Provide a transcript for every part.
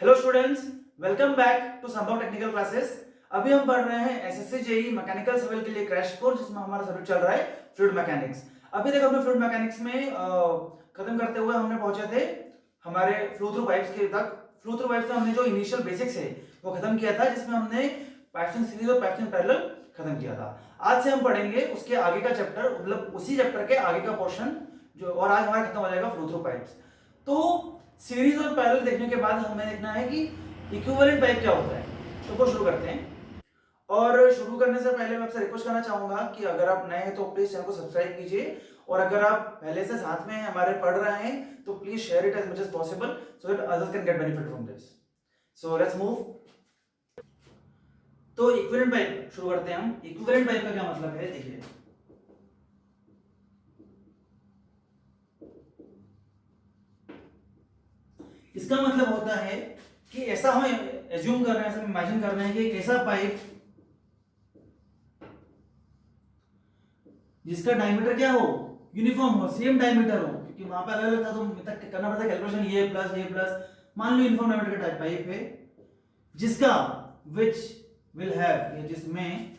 Hello students, welcome back to Sambhav technical classes. अभी हम पढ़ रहे हैं एसएससी जेई मैकेनिकल सिविल के लिए क्रैश कोर्स, जिसमें हमारा सब्जेक्ट चल रहा है फ्लूइड मैकेनिक्स। अभी तक हमने फ्लूइड मैकेनिक्स में खत्म करते हुए हमने पहुंचे थे हमारे फ्लो थ्रू पाइप्स के तक। फ्लो थ्रू पाइप्स में हमने जो इनिशियल बेसिक्स है वो खत्म किया था, जिसमें हमने पाइप्स इन सीरीज और पाइप्स इन पैरेलल खत्म किया था। आज से हम पढ़ेंगे उसके आगे का चैप्टर, मतलब उसी चैप्टर के आगे का पोर्शन जो, और आज हमारा खत्म हो जाएगा फ्लो थ्रू पाइप्स। तो सीरीज और पैरेलल देखने के बाद हमें देखना है कि इक्विवेलेंट पाइप क्या होता है। तो वो शुरू करते हैं। और शुरू करने से पहले मैं आपसे रिक्वेस्ट करना चाहूंगा कि अगर आप नए हैं तो प्लीज चैनल को सब्सक्राइब कीजिए, और अगर आप पहले से साथ में हमारे पढ़ रहे हैं तो please share it as much as possible so that others can get benefit from this. So let's move. तो इक्विवेलेंट पाइप शुरू करते हैं हम। इक्विवेलेंट पाइप का क्या मतलब है, देखिए। इसका मतलब होता है कि ऐसा हम एज्यूम कर रहे हैं, ऐसा इमेजिन कर रहे हैं कि एक ऐसा पाइप जिसका डायमीटर क्या हो, यूनिफॉर्म हो, सेम डायमीटर हो, क्योंकि वहां पे अलग अलग था तो तक करना पड़ता कैलकुलेशन, ये प्लस। मान लो यूनिफॉर्म डायमीटर का पाइप है जिसका विच विल हैव, या जिसमें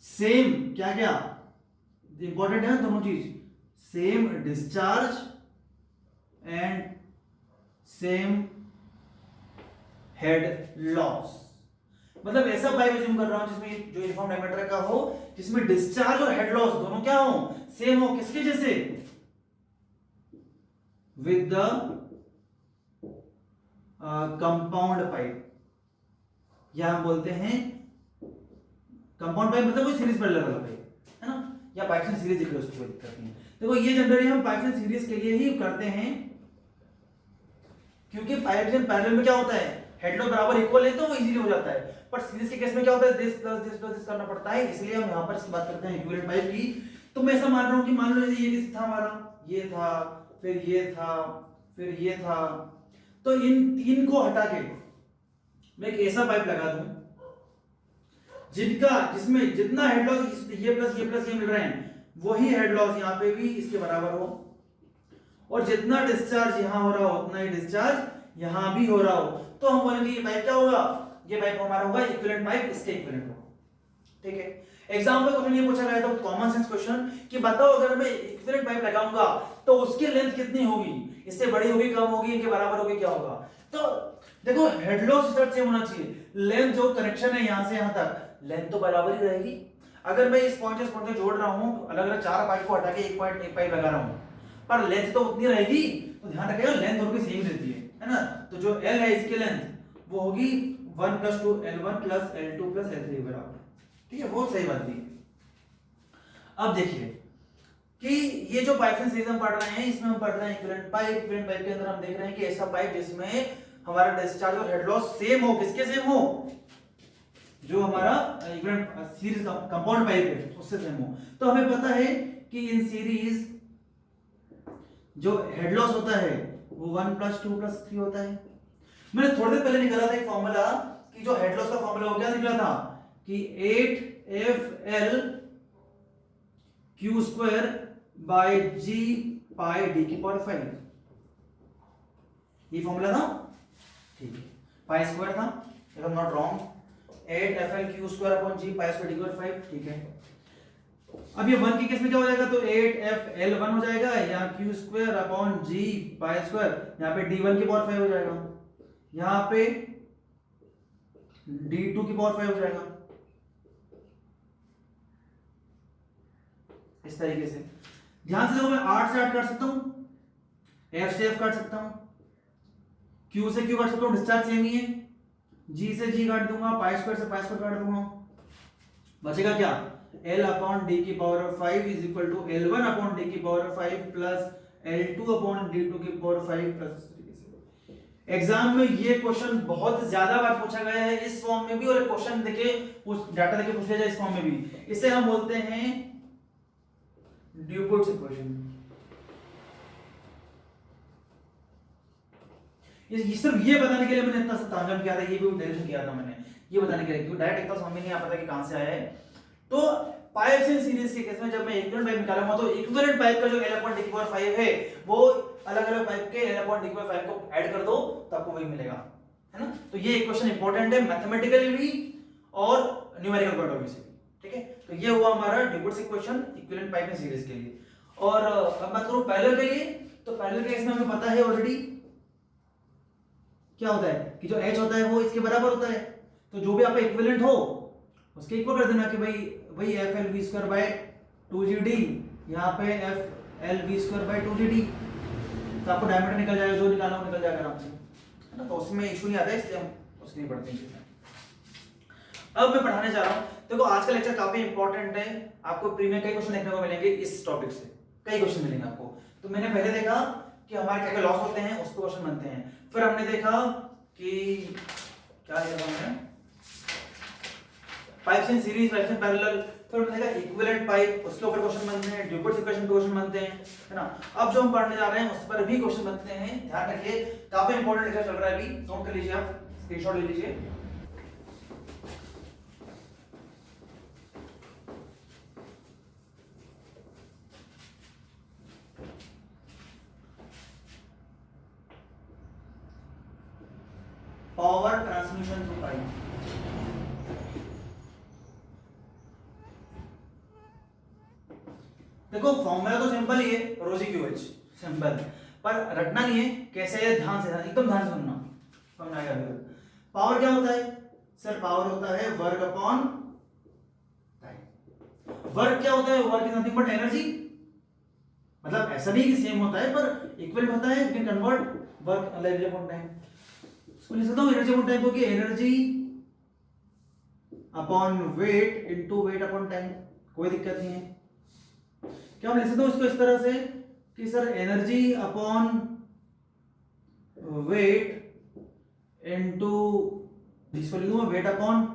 सेम क्या क्या इंपॉर्टेंट है दोनों चीज, same discharge and same head loss. मतलब ऐसा पाइप एज्यूम कर रहा हूं जिसमें जो यूनिफॉर्म डायमीटर का हो, जिसमें डिस्चार्ज और हेड लॉस दोनों क्या हो, सेम हो। किसके जैसे? विद द कंपाउंड पाइप, या हम बोलते हैं कंपाउंड पाइप, मतलब वो सीरीज पैरेलल वाला पाइप है ना, या पाइप्स इन सीरीज लिख लो, उसको कोई दिक्कत नहीं है। देखो ये जनरली हम पाइप्स इन सीरीज के लिए ही करते हैं, क्योंकि पाइप्स इन पैरेलल में क्या होता है, हेड लॉस बराबर इक्वल है तो वो इजीली हो जाता है। पर सीरीज के केस में क्या होता है, this plus this plus this करना पड़ता है, इसलिए हम यहां पर इसकी बात करते हैं इक्विवेलेंट पाइप की। तो मैं ऐसा मान रहा हूं कि मान लो जैसे ये था हमारा, ये था, फिर ये था, फिर ये था, तो इन तीन को हटा के मैं एक ऐसा पाइप लगा दूं जिसमें जितना हेड लॉस ये प्लस ये मिल रहे हैं, वही हेड लॉस यहां पे भी इसके बराबर हो, और जितना डिस्चार्ज यहां हो रहा हो उतना ही डिस्चार्ज यहां भी हो रहा हो। तो हम बोलेंगे ये पाइप क्या होगा, ये पाइप हमारा होगा इक्विवेलेंट पाइप, इसके इक्विवेलेंट होगा। ठीक है। एग्जाम में क्वेश्चन ये पूछा गया था, कॉमन सेंस क्वेश्चन, कि बताओ अगर मैं इक्विवेलेंट पाइप लगाऊंगा तो उसकी लेंथ कितनी होगी, इससे बड़ी होगी, कम होगी, इनके बराबर होगी, क्या होगा। तो देखो हेड लॉस सेम होना चाहिए, लेंथ जो कनेक्शन है यहां से यहां तक, लेंथ तो बराबर ही रहेगी। अगर मैं इस पॉइंट से इस पॉइंट तक जोड़ रहा हूं, अलग अलग चार पाइप को हटा के एक पाइप लगा रहा हूं, पर लेंथ तो उतनी रहेगी, तो ध्यान रखिएगा लेंथ दोनों की सेम रहती है ना। तो जो L है इसकी लेंथ वो होगी 1 + 2 L1 + L2 + L3 बराबर। ठीक है, वो सही बात थी। अब देखिए कि ये जो पाइप सीरीज हम पढ़ रहे हैं, इसमें हम पढ़ रहे हैं इक्विवेलेंट पाइप। इक्विवेलेंट पाइप के अंदर हम देख रहे हैं कि ऐसा पाइप जिसमें हमारा डिस्चार्ज और हेड लॉस सेम हो। किसके सेम हो? जो हमारा इक्विवेलेंट सीरीज कंपाउंड पाइप है उससे सेम हो। तो हमें पता है कि इन सीरीज जो हेड लॉस होता है वो 1 + 2 + 3 होता है। मैंने थोड़ी देर पहले निकाला था एक फॉर्मूला, कि जो हेड लॉस का फॉर्मूला वो क्या निकला था कि 8FL Q² / G⁴ ये फॉर्मूला था। ठीक है, π² था, if I am not wrong, 8FL Q² / G⁴ D⁴. ठीक है। अब ये 1 के केस में क्या हो जाएगा, तो 8FL1 हो जाएगा, या Q² / G⁴, यहाँ पे D1 की पावर 5 हो जाएगा, यहाँ पे D2 की पावर 5 हो जाएगा। इस तरीके से ध्यान से देखो, मैं 8 से 8 काट सकता हूं, F से F काट सकता हूं, Q से Q काट सकता हूं, डिस्चार्ज सेम ही है, G से G काट दूंगा, π² से π² काट दूंगा, बचेगा क्या, L/D⁵ = L1/D⁵ plus L2/D⁵ plus. Exam में ये क्वेश्चन बहुत ज्यादा बार पूछा गया है, इस फॉर्म में भी, और एक क्वेश्चन देके डाटा देके पूछ लिया जाए इस फॉर्म में भी। इसे हम बोलते हैं ड्यूपोर्ट्स इक्वेशन। ये सिर्फ ये बताने के लिए मैंने इतना तांजम किया था, ये भी डेरिवेशन किया था मैंने, ये बताने के लिए, क्योंकि डायरेक्ट इतना समझ में नहीं आ पाता कि कहां से आया है। तो पाइप्स इन सीरीज के केस में जब मैं इक्विवेलेंट पाइप निकालूंगा तो इक्विवेलेंट पाइप का जो L/D⁵ है वो अलग अलग पाइप के L अपॉन dy फाइव को ऐड कर दो तो आपको वही मिलेगा, है ना। तो ये इक्वेशन इंपॉर्टेंट है मैथमेटिकली भी और न्यूमेरिकल पॉइंट ऑफ व्यू से, ठीक है। तो ये हुआ हमारा Dupuit's equation equivalent pipe in series के लिए। और अब बात करूं पैरेलल के लिए, तो पैरेलल केस में हमें पता है ऑलरेडी क्या होता है कि जो h होता है वो इसके बराबर होता है, तो जो भी आपका इक्विवेलेंट हो उसके इक्वल कर देना कि भाई वही FLV² बाय 2GD, यहाँ पे FLV² बाय 2GD, तो आपको डायमीटर निकल जाएगा, जो निकालना वो निकल जाएगा आराम से, है ना। तो उसमें इशू नहीं आता है, इसलिए हम उसकी नहीं पढ़ते हैं। अब मैं पढ़ाने जा रहा हूँ, देखो आज का लेक्चर काफी इंपॉर्टेंट है, आपको प्री में कई क्वेश्चन देखने को मिलेंगे इस टॉपिक से, कई क्वेश्चन मिलेंगे आपको। तो मैंने पहले देखा कि हमारे क्या क्या लॉस होते हैं, उस पर क्वेश्चन बनते हैं। फिर हमने देखा कि क्या देखा हमने, pipes in series, pipes in parallel. फिर हमने देखा इक्विवेलेंट पाइप, उसके ऊपर क्वेश्चन बनते हैं, ड्यूबर्ट्स इक्वेशन पे क्वेश्चन बनते हैं, है ना। अब जो हम पढ़ने जा रहे हैं उस पर भी क्वेश्चन बनते हैं, ध्यान रखिए, काफी इंपॉर्टेंट लेक्चर चल रहा है अभी, नोट कर लीजिए, आप स्क्रीनशॉट ले लीजिए। पावर ट्रांसमिशन थ्रू पाइप, देखो फॉर्मूला तो सिंपल ही है, रो जी क्यू एच, सिंपल, पर रटना नहीं है कैसे है, ध्यान से, एकदम ध्यान से सुनना, समझ आएगा अभी। पावर क्या होता है सर, पावर होता है वर्क अपॉन टाइम। वर्क क्या होता है, work is nothing but energy, मतलब ऐसा नहीं कि सेम होता है पर इक्वल होता है, you can convert work energy upon time. इसको लिख सकता हूं एनर्जी अपॉन टाइम को कि energy upon weight into weight upon time, कोई दिक्कत नहीं है। क्या हम लिख सकते हो इसको इस तरह से कि sir energy upon weight into, इसको लिख दूंगा wait upon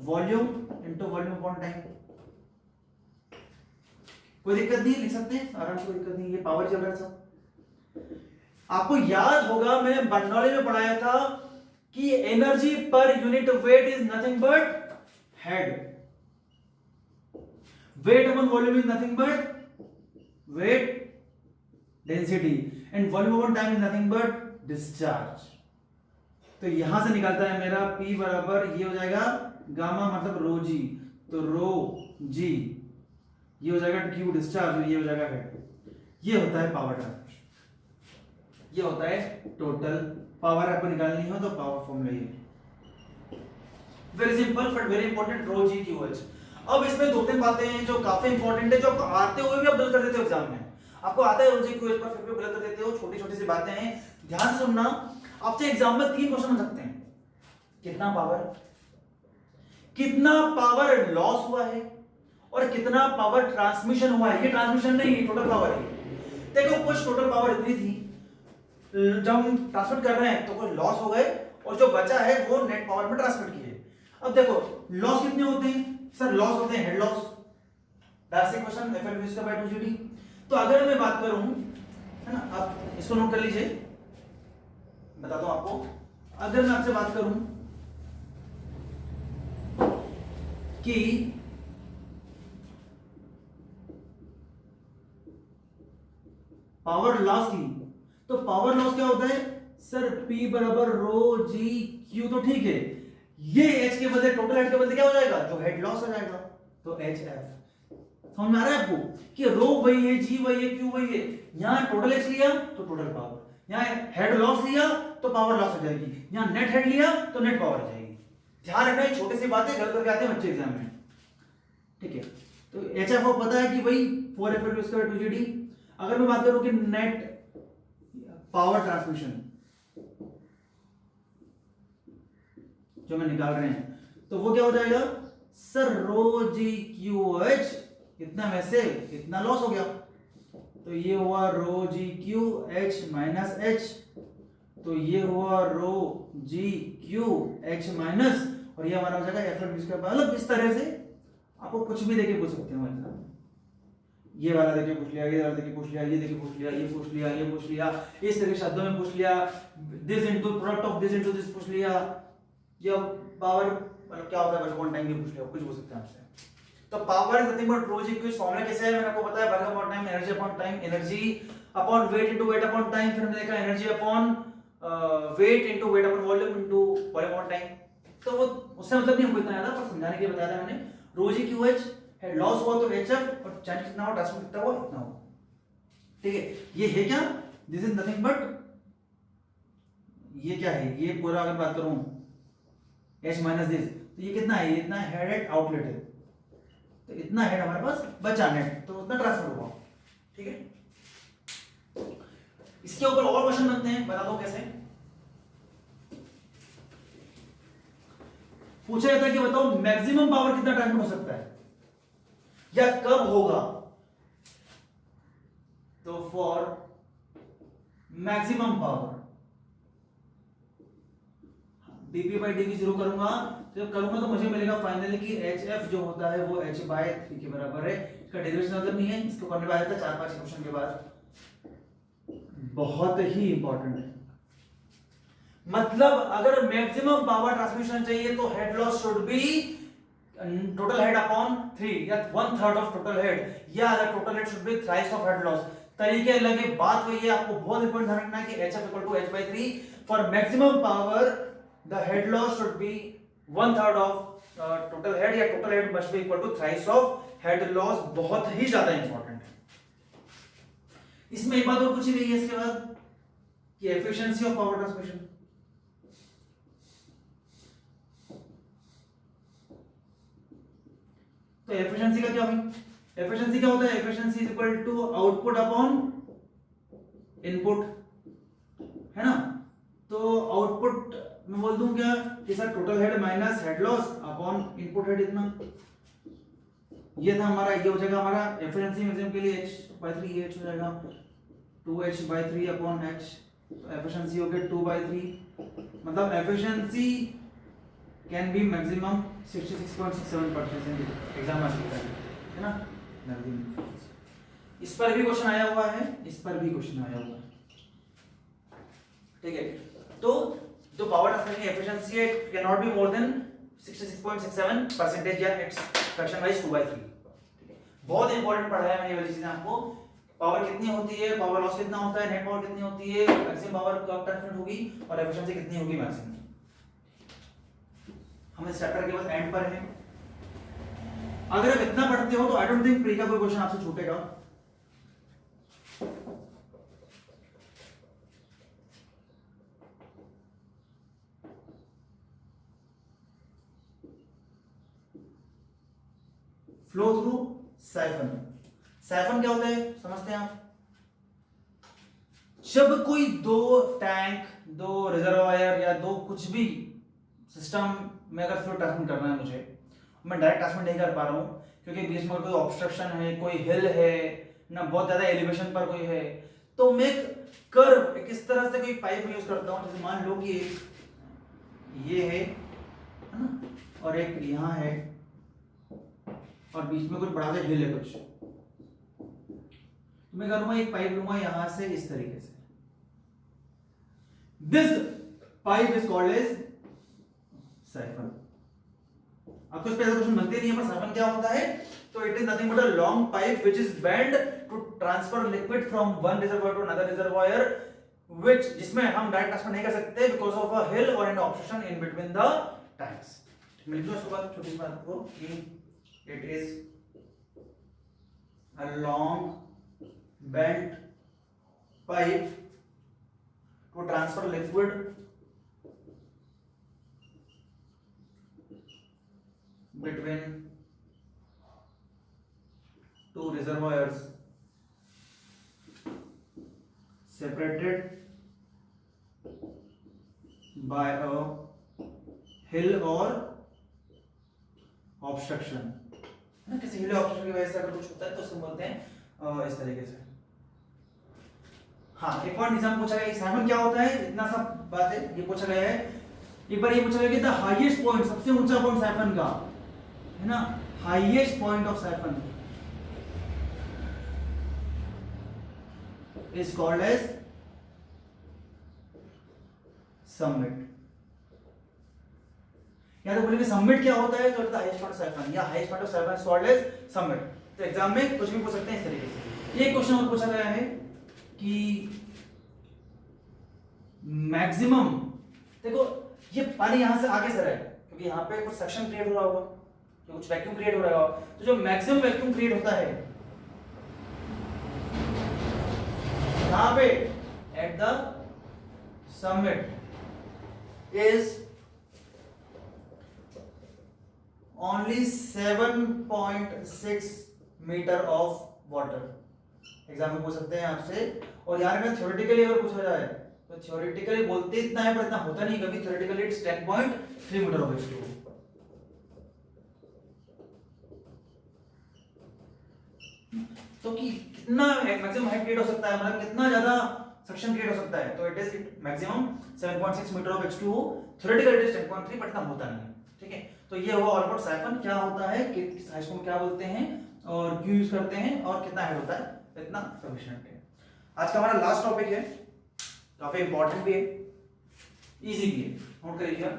volume into volume upon time, कोई दिक्कत नहीं, लिख सकते हैं आराम से, कोई दिक्कत नहीं, ये पावर चल रहा है सब। आपको याद होगा मैंने बर्नौली में पढ़ाया था कि energy per unit weight is nothing but head, wait upon volume is nothing but weight density and volume upon time is nothing but discharge। तो यहां से निकलता है मेरा P बराबर ये हो जाएगा गामा मतलब रो जी, तो रो जी ये हो जाएगा Q डिस्चार्ज, ये हो जाएगा हेड। ये होता है पावर ट्रांसमिशन, ये होता है टोटल पावर। आपको निकालनी हो तो पावर फॉर्मूला ये, very simple but very important, rho g Q H. अब इसमें दो तीन बातें हैं जो काफी इंपॉर्टेंट है, जो आते हुए भी आप गलत कर देते हो एग्जाम में, आपको आता है रोजी क्विज पर फिर भी गलत कर देते हो, छोटी छोटी सी बातें हैं, ध्यान से सुनना। आपसे एग्जाम में 3 क्वेश्चन हो सकते हैं, कितना पावर लॉस हुआ है और कितना पावर ट्रांसमिशन हुआ है। ये ट्रांसमिशन नहीं है, टोटल पावर है। देखो कुछ टोटल पावर इतनी थी, जब हम ट्रांसमिट कर रहे हैं तो कुछ लॉस हो गए और जो बचा है वो नेट पावर में ट्रांसमिट किए। अब देखो लॉस कितने होते हैं सर, लॉस होते हैं head loss, that's the question FLV² by 2GD। तो अगर मैं बात करूं, है ना, आप इसको नोट कर लीजिए, बताता हूं आपको। अगर मैं आपसे बात करूं कि पावर लॉस की, तो पावर लॉस क्या होता है सर, P बराबर रो जी क्यू, तो ठीक है, ये H के बदले, टोटल हेड के बदले क्या हो जाएगा, जो हेड लॉस हो जाएगा, तो HF। समझ में आ रहा है आपको कि रो वही है, जी वही है, क्यू वही है। यहां टोटल H लिया तो टोटल पावर, यहां हेड लॉस लिया तो पावर लॉस हो जाएगी, यहां नेट हेड लिया तो नेट पावर हो जाएगी। ध्यान रखना, ये छोटी सी बातें गलत करके आते हैं बच्चे एग्जाम में, ठीक है। तो HF को पता है कि वही 4FLV² 2GD। अगर मैं बात करूं कि नेट पावर ट्रांसमिशन जो मैं निकाल रहे हैं, तो वो क्या हो जाएगा सर, रो जी क्यू एच, इतना में से इतना लॉस हो गया, तो ये हुआ rho g Q H minus H, तो ये हुआ rho g Q H minus, और ये हमारा हो जाएगा FLV²। मतलब इस तरह से आपको कुछ भी देके पूछ सकते हो एग्जाम में, ये वाला देके पूछ लिया, ये वाला देके पूछ लिया, ये देके पूछ लिया, ये पूछ लिया, ये पूछ लिया, इस तरह के शब्दों में पूछ लिया, this into product of this into this पूछ लिया, या पावर मतलब क्या होता है वर्क अपॉन टाइम भी पूछ लिया, कुछ पूछ सकते हैं आपसे। तो power is nothing but rho g Q. Formula कैसे है मैंने आपको बताया, work upon time, energy upon time, energy upon weight into weight upon time, फिर हमने देखा energy upon weight into weight upon volume into volume upon time. तो वो उससे मतलब नहीं हमको इतना ज्यादा, पर समझाने के लिए बताया था मैंने। रो जी क्यू एच है, लॉस हुआ तो एच एफ, और चार्ज कितना हुआ, ट्रांसफर कितना हुआ, इतना हुआ। ठीक है, ये है क्या, दिस इज नथिंग बट, ये क्या है, ये पूरा अगर बात करूं एच माइनस दिस, तो ये कितना है, ये इतना हेड एट आउटलेट है, तो इतना हेड हमारे पास बचा नेट, तो उतना ट्रांसफर हुआ। ठीक है, इसके ऊपर और क्वेश्चन बनते हैं, बता दो कैसे। पूछा जाता है कि बताओ मैक्सिमम पावर कितना टाइम में हो सकता है या कब होगा। तो for maximum power dp by dv शुरू करूंगा, तो जब करूंगा तो मुझे मिलेगा फाइनली कि hf जो होता है वो h बाय 3 के बराबर है। इसका डेरिवेशन मतलब नहीं है, इसको करने वाला था 4-5 क्वेश्चन के बाद, बहुत ही इंपॉर्टेंट है। मतलब अगर मैक्सिमम पावर ट्रांसमिशन चाहिए तो head loss should B total head upon 3 या 1/3 ऑफ टोटल हेड, या अगर total head should be thrice of head loss. तरीके अलग है, बात वही है, आपको बहुत इंपॉर्टेंट ध्यान रखना है कि hf equal to h by 3 for maximum power the head loss should be 1/3 of total head, या total head must be equal to thrice of head loss. बहुत ही ज्यादा इंपॉर्टेंट है। इसमें एक बात और पूछी गई है इसके बाद कि एफिशिएंसी ऑफ पावर ट्रांसमिशन। तो एफिशिएंसी का क्या हुई, एफिशिएंसी क्या होता है, efficiency is equal to output upon input, है ना। तो आउटपुट मैं बोल दूं क्या कि sir total head minus head loss upon input head इतना, ये था हमारा, ये हो जाएगा हमारा एफिशिएंसी मैक्सिमम के लिए h/3, ये h हो जाएगा 2h/3 अपॉन h, तो एफिशिएंसी हो गया 2/3, मतलब efficiency can be maximum 66.67% exam आ सकता है ना। इस पर भी क्वेश्चन आया हुआ है, इस पर भी क्वेश्चन आया हुआ है। ठीक है, तो जो पावर ट्रांसफर की एफिशिएंसी है can not be more than 66.67% या इट्स फ्रैक्शन वाइज 2/3। ठीक है, बहुत इंपॉर्टेंट पढ़ाया मैंने ये वाली चीजें आपको। पावर कितनी होती है, पावर लॉस कितना होता है, नेट पावर कितनी होती है, मैक्सिमम पावर कब ट्रांसमिट होगी, और एफिशिएंसी कितनी होगी मैक्सिमम। हम इस चैप्टर के बाद एंड पर हैं। अगर आप इतना पढ़ते हो तो आई डोंट थिंक प्री का कोई क्वेश्चन आपसे छूटेगा। फ्लो थ्रू साइफन, साइफन क्या होता है समझते हैं आप। जब कोई दो टैंक, दो रिजर्वायर या दो कुछ भी सिस्टम में अगर फ्लो ट्रांसमिट करना है मुझे, मैं डायरेक्ट ट्रांसमिट नहीं कर पा रहा हूँ क्योंकि बीच में कोई ऑब्स्ट्रक्शन है, कोई हिल है ना, बहुत ज्यादा एलिवेशन पर कोई है, तो मैं कर्व किस तरह से कोई पाइप यूज करता हूँ। जैसे मान लो कि ये है ना, और एक यहाँ है, और बीच में कुछ बड़ा सा हिल है कुछ, तो मैं करूंगा एक पाइप लूंगा यहां से इस तरीके से। This pipe is called as siphon. अब तो स्पेशल क्वेश्चन बनते नहीं है, पर साइफन क्या होता है, तो it is nothing but a long pipe which is bend to transfer liquid from one reservoir to another reservoir, which जिसमें हम डायरेक्ट ट्रांसफर नहीं कर सकते बिकॉज ऑफ अ हिल और an obstruction in between the tanks. मैं लिख दूं इसके बाद छोटी बात को कि it is a long bend pipe to transfer liquid between two reservoirs separated by a hill or obstruction, है ना। किसी हिल ऑब्स्ट्रक्शन की वजह से अगर कुछ होता है तो उसको बोलते हैं इस तरीके से। हाँ, एक और निजाम पूछा गया, साइफन क्या होता है, इतना सा बात है, ये पूछा गया है। एक बार ये पूछा गया कि द हाईएस्ट पॉइंट, सबसे ऊंचा पॉइंट साइफन का, है ना, highest point of siphon is called as summit. या तो बोलेंगे समिट क्या होता है, तो it the highest point of siphon या highest point of siphon is called as summit. तो एग्जाम में कुछ भी पूछ सकते हैं इस तरीके से। ये क्वेश्चन और पूछा गया है कि मैक्सिमम, देखो ये पानी यहां से आगे से रहा है क्योंकि यहां पे कुछ सक्शन क्रिएट हो रहा होगा, कुछ वैक्यूम क्रिएट हो रहा होगा, तो जो मैक्सिमम वैक्यूम क्रिएट होता है यहां पे at the summit is only 7.6 metre of water. Exam में पूछ सकते हैं आपसे, और यार में थ्योरेटिकली अगर पूछा जाए तो थ्योरेटिकली बोलते इतना है पर इतना होता नहीं कभी, theoretically it's 10.3 metre of H2O। तो कि कितना मैक्सिमम हाइट क्रिएट हो सकता है, मतलब कितना ज्यादा सक्शन क्रिएट हो सकता है, तो it is maximum 7.6 metre of H2O, theoretically it is 10.3 but इतना होता नहीं है, ठीक है। तो ये हुआ ऑल अबाउट साइफन, क्या होता है, किस हाई स्कूल क्या बोलते हैं और क्यों यूज करते हैं और कितना हाइट होता है, इतना सफिशिएंट है। आज का हमारा लास्ट टॉपिक है, काफी इंपॉर्टेंट भी है, इजी भी है, नोट कर लीजिए।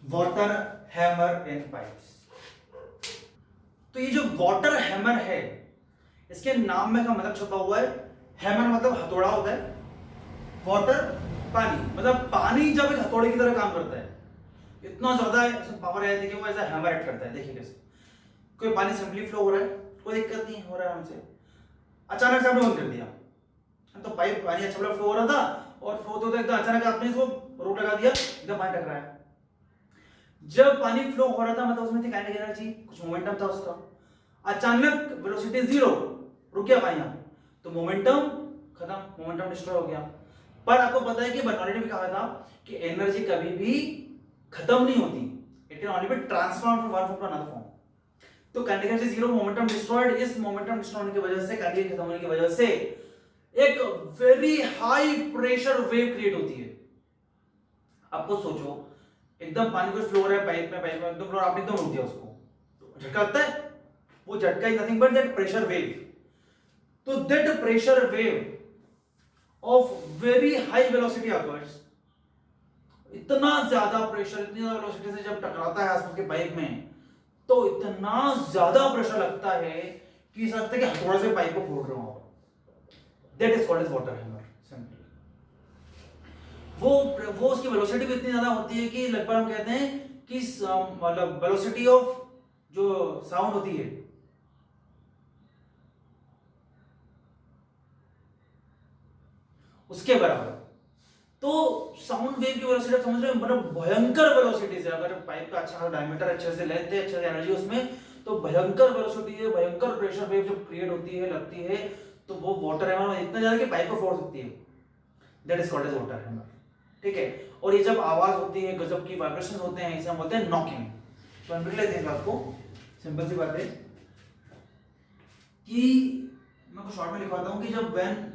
वाटर हैमर इन पाइप्स। तो ये जो वाटर हैमर है, इसके नाम में का मतलब छुपा हुआ है। हैमर मतलब हथौड़ा होता है, वाटर पानी, मतलब पानी जब एक हथौड़े की तरह काम करता है, इतना ज्यादा पावर है कि वो ऐसा हैमर एक्ट करता है। देखिए कैसे, कोई पानी सिंपली फ्लो हो रहा है, कोई दिक्कत नहीं हो रहा है हमसे, अचानक से आपने बंद कर दिया, तो पाइप पानी अच्छा फ्लो हो रहा था और फ्लो तो एकदम अचानक आपने इसको रोक लगा दिया, एकदम पानी टकरा है। जब पानी फ्लो हो रहा था मतलब उसमें थी काइनेटिक एनर्जी, कुछ मोमेंटम था उसका, अचानक वेलोसिटी 0, रुक गया पानी, तो मोमेंटम खत्म, मोमेंटम डिस्ट्रॉय हो गया। पर आपको पता है कि बर्नौली ने कहा था कि एनर्जी कभी भी खत्म नहीं होती, it can only be transform from one form to another form. तो काइनेटिक एनर्जी 0, मोमेंटम डिस्ट्रॉयड, इस मोमेंटम डिस्ट्रॉय होने की वजह से, काइनेटिक खत्म होने की वजह से एक very high pressure wave create होती है। आपको सोचो, एकदम पानी कुछ फ्लो हो रहा है पाइप में एकदम फ्लो, आपने एकदम रोक दिया उसको, तो झटका लगता है, वो झटका is nothing but that pressure wave. तो that pressure wave of very high velocity occurs, इतना ज्यादा प्रेशर, इतनी ज्यादा वेलोसिटी से जब टकराता है आसपास के पाइप में, तो इतना ज्यादा प्रेशर लगता है कि ऐसा लगता है कि हथौड़े से पाइप को फोड़ रहा हूं। That is called as water hammer simply. वो उसकी वेलोसिटी भी इतनी ज्यादा होती है कि लगभग हम कहते हैं कि मतलब वेलोसिटी ऑफ जो साउंड होती है, उसके बराबर। तो साउंड वेव की वेलोसिटी समझ रहे हैं, मतलब भयंकर वेलोसिटी से, अगर पाइप का अच्छा डायमीटर, अच्छे से लेंथ है, अच्छे से एनर्जी उसमें, तो भयंकर वेलोसिटी है, भयंकर प्रेशर वेव जो क्रिएट होती है, लगती है, तो वो वाटर हैमर इतना ज्यादा कि पाइप को फोड़ सकती है। That is called as water hammer, ठीक है। और ये जब आवाज होती है, गजब की वाइब्रेशन होते हैं, इसे हम बोलते हैं नॉकिंग। तो हम लिख लेते हैं बात को, सिंपल सी बात है कि मैं कुछ शॉर्ट में लिखवाता हूं कि जब व्हेन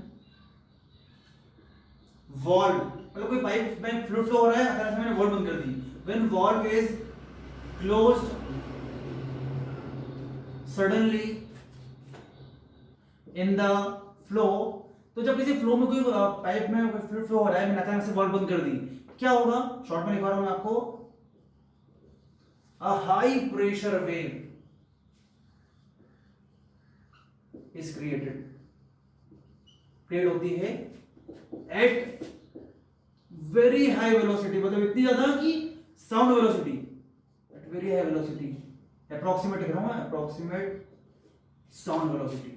वॉल्व, मतलब कोई पाइप में फ्लूइड फ्लो हो रहा है, अचानक से मैंने वॉल्व बंद कर दी, when valve is closed suddenly in the flow, तो जब किसी फ्लो में कोई पाइप में फ्लूइड फ्लो हो रहा है, मैंने अचानक से वॉल्व बंद कर दी, क्या होगा, शॉर्ट में लिखवा रहा हूं मैं आपको, a high pressure wave is created, create होती है एट वेरी हाई वेलोसिटी, मतलब इतनी ज्यादा कि sound velocity, at very high velocity, approximate लिख रहा हूं, अप्रोक्सीमेट साउंड वेलोसिटी।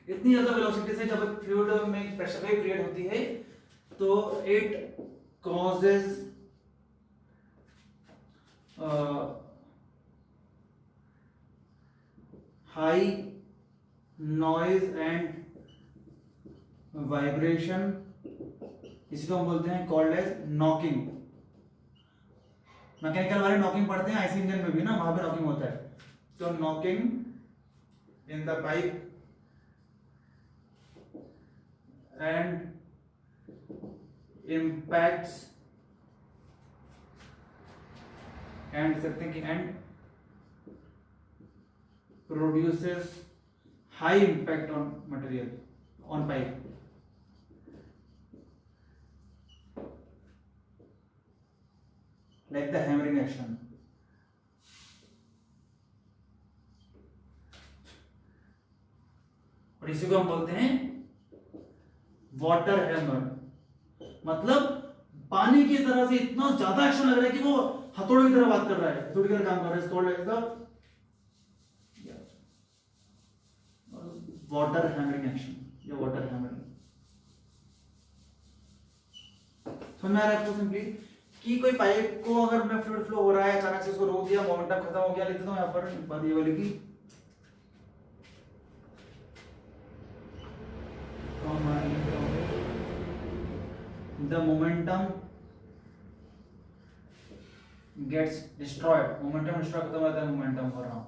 इतनी ज्यादा वेलोसिटी से जब फ्लूइड में प्रेशर वेव क्रिएट होती है, तो it causes high noise and vibration, इसको हम बोलते हैं कॉल्ड एज नॉकिंग। मैकेनिकल वाले नॉकिंग पढ़ते हैं, आईसी इंजन में भी ना, वहां पे नॉकिंग होता है। तो knocking in the pipe and impacts and लिख सकते हैं कि and produces high impact on material on pipe, like the hammering action. और इसी को हम बोलते हैं वाटर हैमर, मतलब पानी की तरह से इतना ज्यादा एक्शन लग रहा है कि वो हथौड़े की तरह बात कर रहा है, हथौड़े की तरह काम कर रहा है, वाटर हैमरिंग एक्शन या वाटर हैमरिंग। समझ में आ रहा है आपको सिंपली कि कोई पाइप को अगर मैं फ्लूइड फ्लो हो रहा है, अचानक से उसको रोक दिया, मोमेंटम खत्म हो गया, लिख देता हूं यहां पर बात ये वाली की the momentum gets destroyed, momentum destroy खत्म हो जाता है, momentum हो रहा,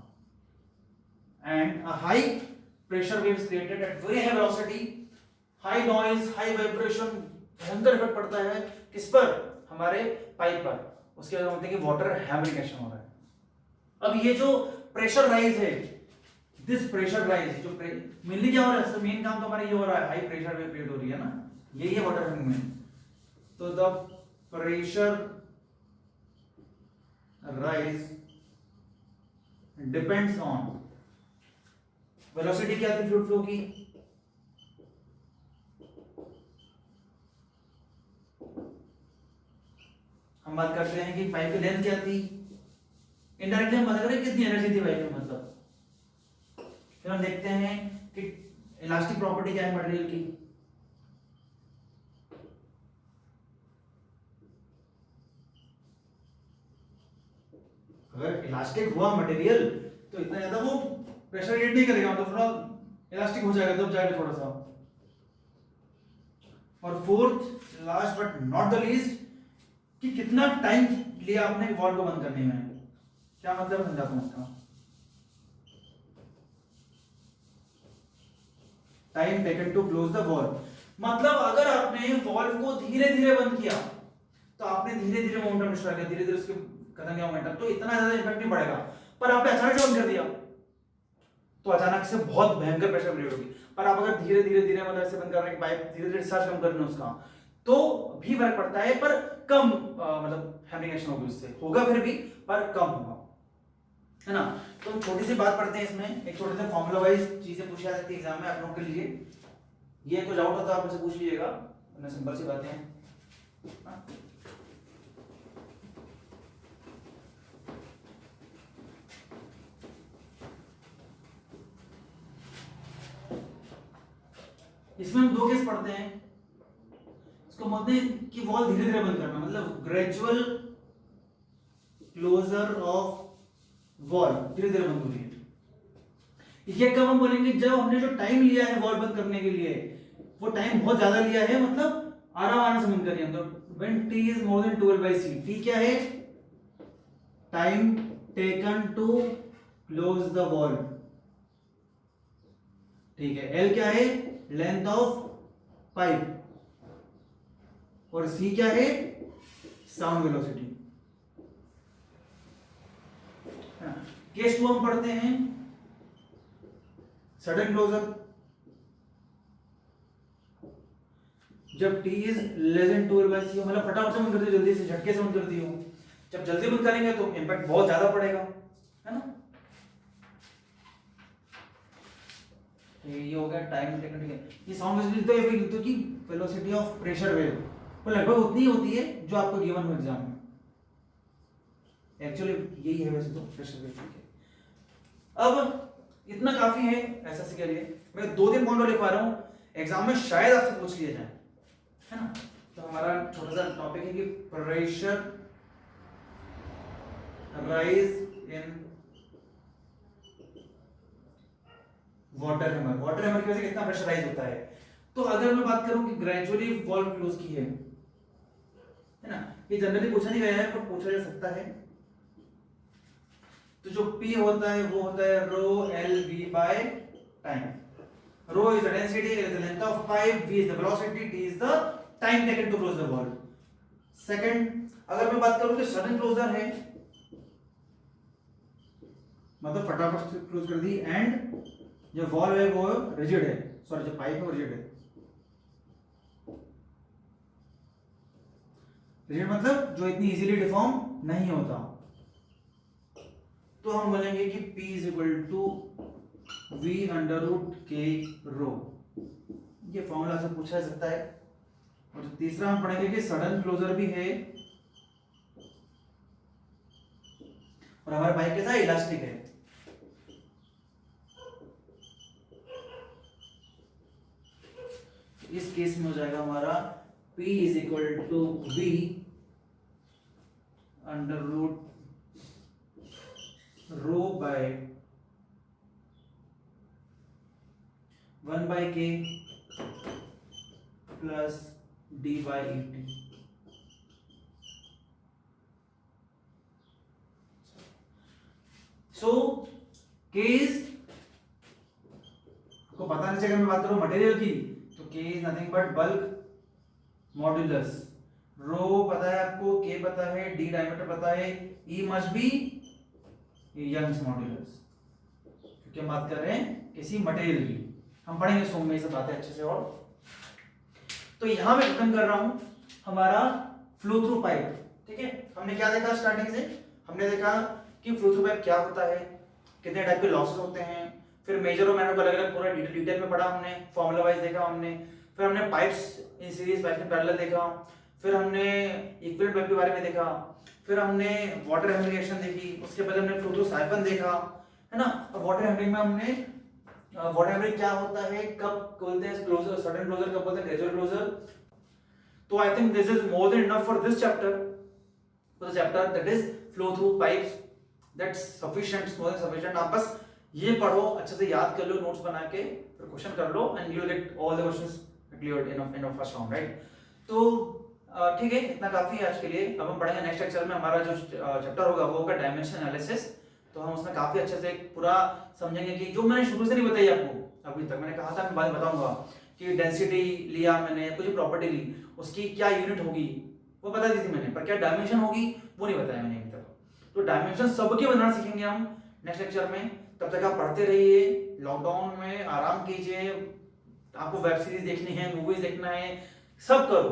and a high pressure wave is created at very high velocity, high noise, high vibration, भयंकर इफेक्ट पड़ता है किस पर, हमारे पाइप पर, उसके बाद बोलते हैं कि वाटर हैमरिंग एक्शन हो रहा है। अब ये जो प्रेशर राइज है, दिस प्रेशर राइज जो मेनली क्या हो रहा है, मेन काम तो हमारा ये हो रहा है, हाई प्रेशर वेव क्रिएट हो रही है ना, यही है वाटर हैमरिंग में। तो the pressure rise depends on velocity, क्या थी फ्लूइड फ्लो की, हम बात करते हैं कि पाइप की लेंथ क्या थी, इनडायरेक्टली हम बात करें कितनी एनर्जी थी पाइप में, मतलब फिर हम देखते हैं कि इलास्टिक प्रॉपर्टी क्या है मटेरियल की, अगर इलास्टिक हुआ मटेरियल तो इतना ज्यादा वो प्रेशर क्रिएट नहीं करेगा, मतलब थोड़ा इलास्टिक हो जाएगा, दब जाएगा थोड़ा सा। और fourth last but not the least कि कितना टाइम लिया आपने वॉल्व को बंद करने में, क्या मतलब समझाता हूं इसका, time taken to close the valve, मतलब अगर आपने वॉल्व को धीरे धीरे बंद किया तो आपने धीरे धीरे मोमेंटम डिस्ट्रॉय किया, धीरे धीरे उसके खत्म किया मोमेंटम, तो इतना ज्यादा इंपैक्ट नहीं पड़ेगा। पर आपने अचानक से बंद कर दिया तो अचानक से बहुत भयंकर प्रेशर क्रिएट होगी। पर आप अगर धीरे धीरे धीरे मतलब ऐसे बंद कर रहे हैं, पाइप धीरे धीरे डिस्चार्ज कम कर रहे हैं उसका, तो भी फर्क पड़ता है, पर कम मतलब हैमरिंग एक्शन होगी, उससे होगा फिर भी, पर कम होगा, है ना। तो हम छोटी सी बात पढ़ते हैं इसमें, एक छोटे से फॉर्मूला वाइज चीजें पूछी जा सकती है एग्जाम में आप लोगों के लिए, ये कुछ डाउट होता है आप मुझसे पूछ लीजिएगा, वरना सिंपल सी बातें हैं। इसमें हम दो केस पढ़ते हैं, इसको बोलते हैं कि वॉल धीरे धीरे बंद करना, मतलब ग्रेजुअल क्लोजर ऑफ वॉल, धीरे धीरे बंद हो रही है। ये कब हम बोलेंगे, जब हमने जो टाइम लिया है वॉल बंद करने के लिए वो टाइम बहुत ज्यादा लिया है, मतलब आराम से बंद करिए, तो when t is more than 12/c, t क्या है, time taken to close the valve, ठीक है, l क्या है, लेंथ ऑफ पाइप, और c क्या है, साउंड वेलोसिटी। केस 2 हम पढ़ते हैं, सडन क्लोजर, जब t is less than 12/c हो, मतलब फटाफट से बंद कर दियो, जल्दी से झटके से बंद कर दियो, जब जल्दी बंद करेंगे तो इंपैक्ट बहुत ज्यादा पड़ेगा, है ना। ये हो गया टाइम टेकन, ठीक है। ये साउंड वेलोसिटी तो ये भी लिखते हो कि वेलोसिटी ऑफ प्रेशर वेव, वो लगभग उतनी होती है जो आपको गिवन हो एग्जाम में, एक्चुअली यही है वैसे तो प्रेशर वेव, ठीक है। अब इतना काफी है एसएससी के लिए, मैं 2-3 पॉइंट लिखवा रहा हूं, एग्जाम में शायद आपसे पूछ लिया जाए, है ना। तो हमारा छोटा सा टॉपिक है कि pressure rise in water hammer, water hammer की वजह से कितना प्रेशर राइज होता है। तो अगर मैं बात करूं कि ग्रेजुअली वॉल्व क्लोज की है ना, ये जनरली पूछा नहीं गया है पर पूछा जा सकता है। तो जो P होता है वो होता है rho L V by time, rho is the density, L is the length of pipe, V is the velocity, T is the time taken to close the valve। Second, अगर मैं बात करूं कि सडन क्लोजर है मतलब फटाफट close कर दी। And जो वॉल्व है वो रिजिड है, सॉरी जो पाइप है वो रिजिड है। रिजिड मतलब जो इतनी इजीली डिफॉर्म नहीं होता। तो हम बोलेंगे कि P is equal to V under root के रो, ये फॉर्मूला से पूछा जा सकता है। और तीसरा हम पढ़ेंगे कि सडन क्लोजर भी है, और हमारा पाइप कैसा इलास्टिक है। इस केस में हो जाएगा हमारा P is equal to V under root rho by 1 by K plus D by ET। So case को पता नहीं चलेगा, मैं बात करूं मटेरियल की, तो K is nothing but bulk modulus. Rho पता है आपको, K पता है, D डायमीटर पता है, E must be Young's modulus, क्योंकि हम बात कर रहे हैं किसी मटेरियल की। हम पढ़ेंगे सोम में ये सब बातें अच्छे से। और तो यहां मैं खत्म कर रहा हूं हमारा फ्लो थ्रू पाइप। ठीक है, हमने क्या देखा स्टार्टिंग से? हमने देखा कि फ्लो थ्रू पाइप क्या होता है, कितने टाइप के लॉसेस होते हैं, फिर मेजर और माइनर को अलग अलग पूरा डिटेल में पढ़ा हमने, फॉर्मूला वाइज देखा हमने, फिर हमने pipes in series pipes in parallel देखा, फिर हमने इक्विवेलेंट पाइप के बारे में देखा, फिर हमने वाटर हैमरिंग रिएक्शन देखी, उसके बाद हमने फ्लो थ्रू साइफन देखा, है ना। और वाटर हैमरिंग में हमने वाटर हैमरिंग क्या होता है, कब बोलते हैं क्लोजर, सडन क्लोजर कब बोलते हैं, ग्रेजुअल क्लोजर। तो I think this is more than enough for this chapter, for the chapter that is flow through pipes. That's sufficient, more than sufficient. आप बस ये पढ़ो, अच्छे से याद कर लो, नोट्स बना के फिर क्वेश्चन कर लो, and you will get all the questions cleared in first round, right. तो ठीक है, इतना काफी है आज के लिए। अब हम पढ़ेंगे नेक्स्ट लेक्चर में, हमारा जो चैप्टर होगा वो होगा डायमेंशन एनालिसिस। तो हम उसमें काफी अच्छे से पूरा समझेंगे कि जो मैंने शुरू से नहीं बताई आपको अभी तक, मैंने कहा था मैं बाद में बताऊंगा कि डेंसिटी लिया मैंने, कुछ प्रॉपर्टी ली, उसकी क्या यूनिट होगी वो बता दी थी मैंने, पर क्या डायमेंशन होगी वो नहीं बताया मैंने अभी तक। तो डायमेंशन सबके बनाना सीखेंगे हम नेक्स्ट लेक्चर में। तब तक आप पढ़ते रहिए, लॉकडाउन में आराम कीजिए, आपको वेब सीरीज देखनी है, मूवीज देखना है, सब करो,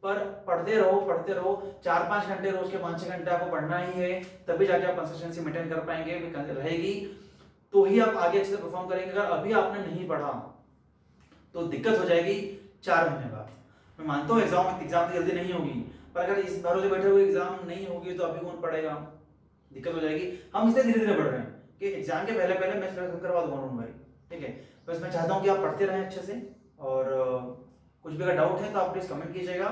पर पढ़ते रहो। 4-5 घंटे रोज के 5-6 घंटे आपको पढ़ना ही है, तभी जाके आप कंसिस्टेंसी मेंटेन कर पाएंगे, रहेगी तो ही आप आगे अच्छे से परफॉर्म करेंगे। अगर अभी आपने नहीं पढ़ा तो दिक्कत हो जाएगी 4 महीने बाद। मैं मानता हूँ एग्जाम तो जल्दी नहीं होगी, पर अगर इस भरोसे बैठे हुए एग्जाम नहीं होगी तो अभी कौन पढ़ेगा, दिक्कत हो जाएगी। हम इसलिए धीरे धीरे पढ़ रहे हैं कि एग्जाम के पहले पहले मैं सिलेक्ट करवा दूंगा, ठीक है। बस मैं चाहता हूँ कि आप पढ़ते रहें अच्छे से, और कुछ भी अगर डाउट है तो आप प्लीज कमेंट कीजिएगा,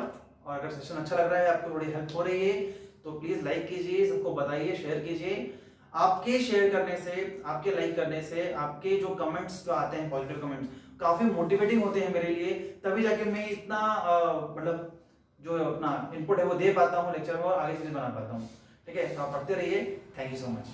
और अगर सेशन अच्छा लग रहा है, आपको थोड़ी हेल्प हो रही है तो प्लीज लाइक कीजिए, सबको बताइए, शेयर कीजिए। आपके शेयर करने से, आपके लाइक करने से, आपके जो कमेंट्स जो आते हैं पॉजिटिव कमेंट्स काफी मोटिवेटिंग होते हैं मेरे लिए, तभी जाके मैं इतना मतलब जो अपना इनपुट है वो दे पाता हूँ लेक्चर में, और आगे चीजें बना पाता हूँ। ठीक है, तो आप पढ़ते रहिए। Thank you so much.